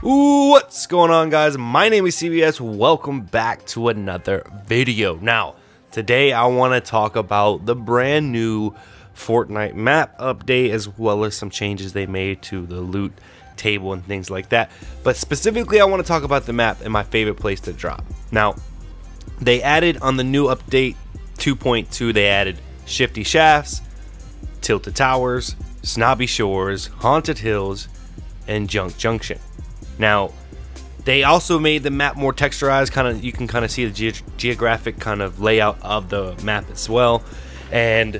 Ooh, what's going on, guys? My name is CBS. Welcome back to another video. Now, today I want to talk about the brand new Fortnite map update, as well as some changes they made to the loot table and things like that. But specifically, I want to talk about the map and my favorite place to drop. Now, they added on the new update 2.2, they added shifty shafts, tilted towers, snobby shores, haunted hills, and junk junction. Now, they also made the map more texturized. You can kind of see the geographic kind of layout of the map as well. And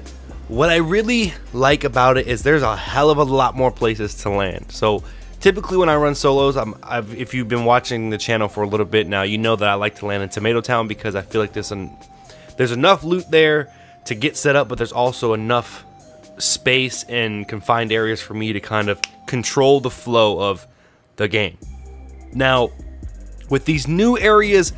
what I really like about it is there's a hell of a lot more places to land. So typically when I run solos, if you've been watching the channel for a little bit now, you know that I like to land in Tomato Town because I feel like there's enough loot there to get set up, but there's also enough space and confined areas for me to kind of control the flow of the game. Now, with these new areas,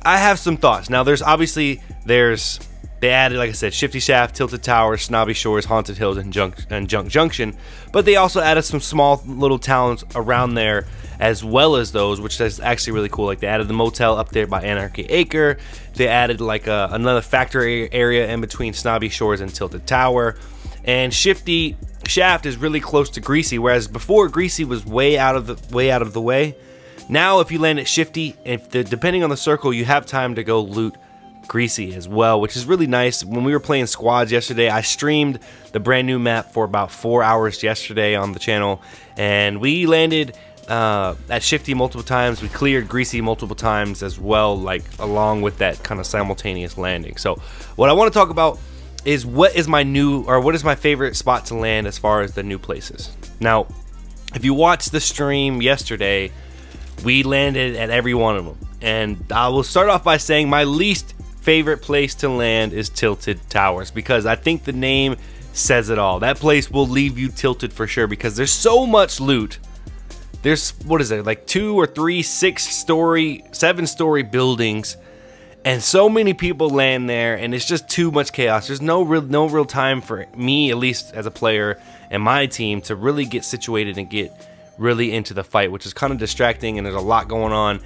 I have some thoughts. Now, they added, like I said, shifty shaft, tilted towers, snobby shores, haunted hills, and junk junction. But they also added some small little towns around there, as well as those, which is actually really cool. Like they added the motel up there by Anarchy Acre. They added like another factory area in between snobby shores and tilted tower. And shifty shaft is really close to Greasy, whereas before Greasy was way out of the way. Now if you land at shifty, depending on the circle, you have time to go loot Greasy as well, which is really nice. When we were playing squads yesterday, I streamed the brand new map for about 4 hours yesterday on the channel, and we landed at shifty multiple times. We cleared Greasy multiple times as well, like along with that kind of simultaneous landing. So what I want to talk about is what is my favorite spot to land as far as the new places. Now, if you watched the stream yesterday, we landed at every one of them, and I will start off by saying my least favorite place to land is Tilted Towers, because I think the name says it all. That place will leave you tilted for sure, because there's so much loot. There's, what is it, like 2 or 3 6-story, 7-story buildings, and so many people land there, and it's just too much chaos. There's no real time for me, at least as a player and my team, to really get situated and get really into the fight, which is kind of distracting, and there's a lot going on.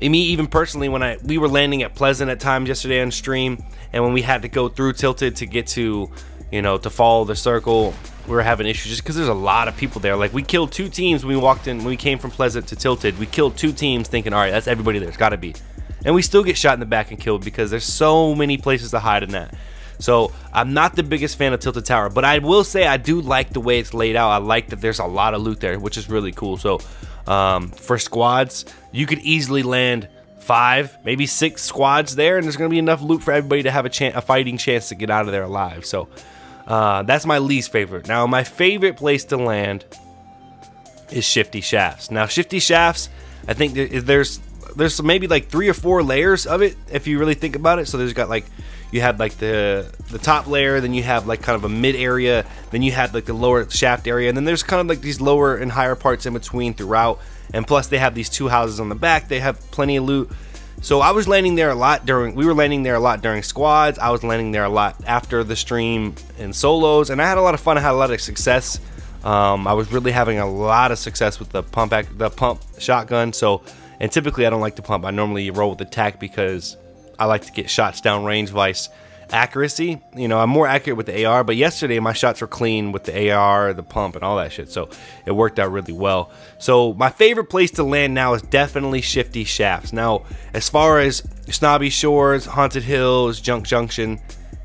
And me, even personally, when we were landing at Pleasant at times yesterday on stream, and when we had to go through Tilted to get to, to follow the circle, we were having issues just because there's a lot of people there. Like, we killed 2 teams when we walked in, when we came from Pleasant to Tilted. We killed 2 teams thinking, all right, that's everybody there, it's gotta be. And we still get shot in the back and killed because there's so many places to hide in that. So I'm not the biggest fan of Tilted Tower, but I will say I do like the way it's laid out. I like that there's a lot of loot there, which is really cool. So for squads, you could easily land 5, maybe 6 squads there, and there's going to be enough loot for everybody to have a fighting chance to get out of there alive. So that's my least favorite. Now, my favorite place to land is shifty shafts. Now, shifty shafts, I think there's maybe like 3 or 4 layers of it if you really think about it. So there's got like, you have like the top layer, then you have like kind of a mid area, then you have like the lower shaft area, and then there's kind of like these lower and higher parts in between throughout. And plus they have these 2 houses on the back. They have plenty of loot. So I was landing there a lot we were landing there a lot during squads. I was landing there a lot after the stream in solos, and I had a lot of fun. I had a lot of success. I was really having a lot of success with the pump shotgun. And typically I don't like to pump. I normally roll with the tac because I like to get shots down range vice accuracy. I'm more accurate with the AR, but yesterday my shots were clean with the AR, the pump, and all that shit. So it worked out really well. So my favorite place to land now is definitely shifty shafts. Now, as far as snobby shores, haunted hills, junk junction,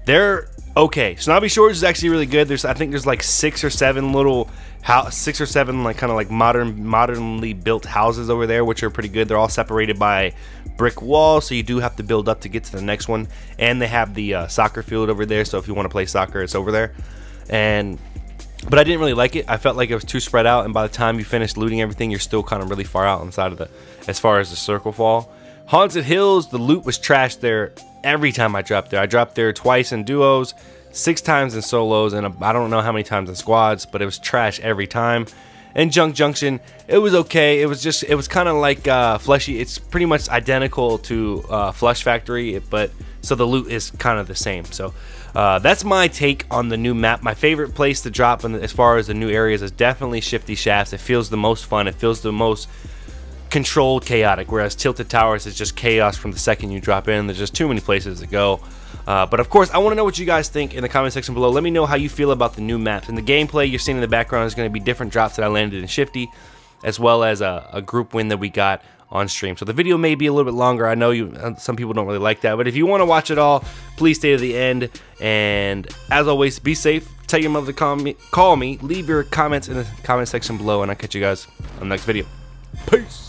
they're okay. Snobby shores is actually really good. I think there's like 6 or 7 little 6 or 7 like kind of like modernly built houses over there, which are pretty good. They're all separated by brick walls, so you do have to build up to get to the next one. And they have the soccer field over there, so if you want to play soccer, it's over there. But I didn't really like it. I felt like it was too spread out, and by the time you finish looting everything, you're still kind of really far out inside of as far as the circle fall. Haunted Hills, the loot was trashed there every time I dropped there. I dropped there twice in duos, 6 times in solos, and I don't know how many times in squads, but it was trash every time. And Junk Junction, it was okay. It was kind of like Fleshy. It's pretty much identical to Flush Factory, but so the loot is kind of the same. So that's my take on the new map. My favorite place to drop as far as the new areas is definitely Shifty Shafts. It feels the most fun. It feels the most controlled chaotic, whereas Tilted Towers is just chaos from the second you drop in. There's just too many places to go. But of course, I want to know what you guys think in the comment section below. Let me know how you feel about the new maps. And the gameplay you're seeing in the background is going to be different drops that I landed in Shifty, as well as a group win that we got on stream. So the video may be a little bit longer. I know some people don't really like that, but if you want to watch it all, please stay to the end. And as always, be safe. Tell your mother to call me. Leave your comments in the comment section below, and I'll catch you guys on the next video. Peace.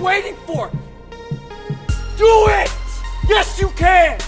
waiting for? Do it! Yes, you can!